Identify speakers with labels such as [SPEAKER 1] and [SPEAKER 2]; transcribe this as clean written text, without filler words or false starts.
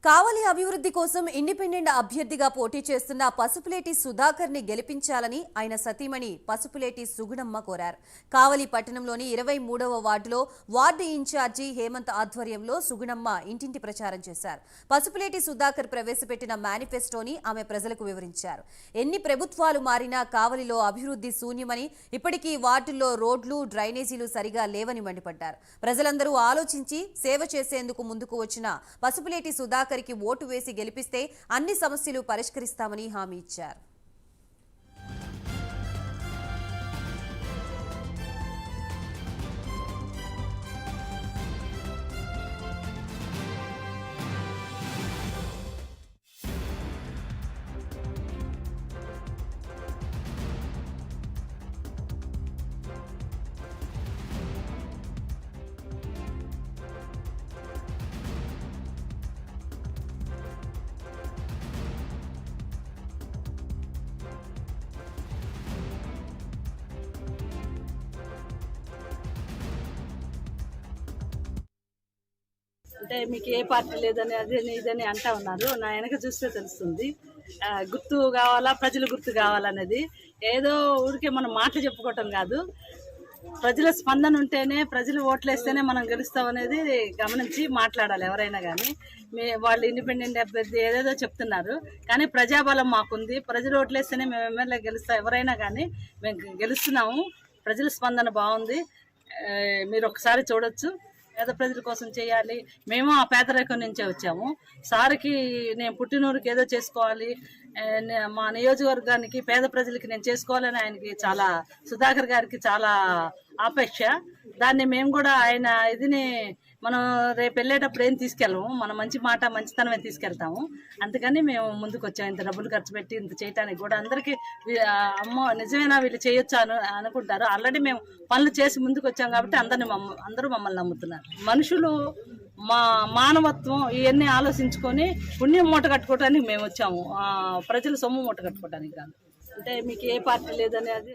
[SPEAKER 1] కావలి అభివృద్ధి కోసం ఇండిపెండెంట్ అభ్యర్థిగా పోటీ చేస్తున్న పసుపులేటి సుధాకర్ ని గెలిపించాలని ఆయన సతీమణి పసుపులేటి సుగుణమ్మ కోరారు. కావలి పట్టణంలోని 23వ వార్డులో వార్డు ఇన్ఛార్జి హేమంత్ ఆధ్వర్యంలో సుగుణమ్మ ఇంటింటి ప్రచారం చేశారు. పసుపులేటి సుధాకర్ ప్రవేశపెట్టిన మేనిఫెస్టోని ఆమె ప్రజలకు వివరించారు. ఎన్ని ప్రభుత్వాలు మారినా కావలిలో అభివృద్ధి శూన్యమని, ఇప్పటికీ వార్డుల్లో రోడ్లు, డ్రైనేజీలు సరిగా లేవని మండిపడ్డారు. ప్రజలందరూ ఆలోచించి సేవ చేసేందుకు ముందుకు వచ్చిన పసుపులేటి సుధాకర్ ఓటు వేసి గెలిపిస్తే అన్ని సమస్యలు పరిష్కరిస్తామని హామీ ఇచ్చారు.
[SPEAKER 2] అంటే మీకు ఏ పార్టీ లేదని అదని ఇదని అంటా ఉన్నారు. నా వెనక చూస్తే తెలుస్తుంది. గుర్తు కావాలా, ప్రజలు గుర్తు కావాలనేది ఏదో ఊరికే మనం మాటలు చెప్పుకోవటం కాదు. ప్రజల స్పందన ఉంటేనే, ప్రజలు ఓట్లేస్తేనే మనం గెలుస్తాం అనేది గమనించి మాట్లాడాలి ఎవరైనా కానీ. వాళ్ళు ఇండిపెండెంట్ అభ్యర్థి ఏదేదో చెప్తున్నారు, కానీ ప్రజాబలం మాకుంది. ప్రజలు ఓట్లేస్తేనే మేము ఎమ్మెల్యే గెలుస్తాం. ఎవరైనా కానీ మేము గెలుస్తున్నాము. ప్రజల స్పందన బాగుంది. మీరు ఒకసారి చూడొచ్చు. పేద ప్రజల కోసం చేయాలి. మేము ఆ పేదరికం నుంచే వచ్చాము. సార్కి నేను పుట్టినూరుకి ఏదో చేసుకోవాలి, మా నియోజకవర్గానికి పేద ప్రజలకి నేను చేసుకోవాలని ఆయనకి చాలా, సుధాకర్ గారికి చాలా ఆపేక్ష. దాన్ని మేము కూడా ఆయన ఇదిని మనం రేపు వెళ్ళేటప్పుడు ఏం తీసుకెళ్ళము, మన మంచి మాట మంచితనమే తీసుకెళ్తాము. అందుకని మేము ముందుకు వచ్చాము. ఇంత డబ్బులు ఖర్చు పెట్టి ఇంత చేయడానికి కూడా అందరికీ అమ్మో నిజమేనా వీళ్ళు చేయొచ్చు అనుకుంటారు. ఆల్రెడీ మేము పనులు చేసి ముందుకు వచ్చాం కాబట్టి అందరూ మమ్మల్ని నమ్ముతున్నారు. మనుషులు మానవత్వం ఇవన్నీ ఆలోచించుకొని పుణ్యం మూట కట్టుకోవడానికి మేము వచ్చాము. ప్రజలు సొమ్ము మూట కట్టుకోవడానికి కాదు. అంటే మీకు ఏ పార్టీ లేదని అది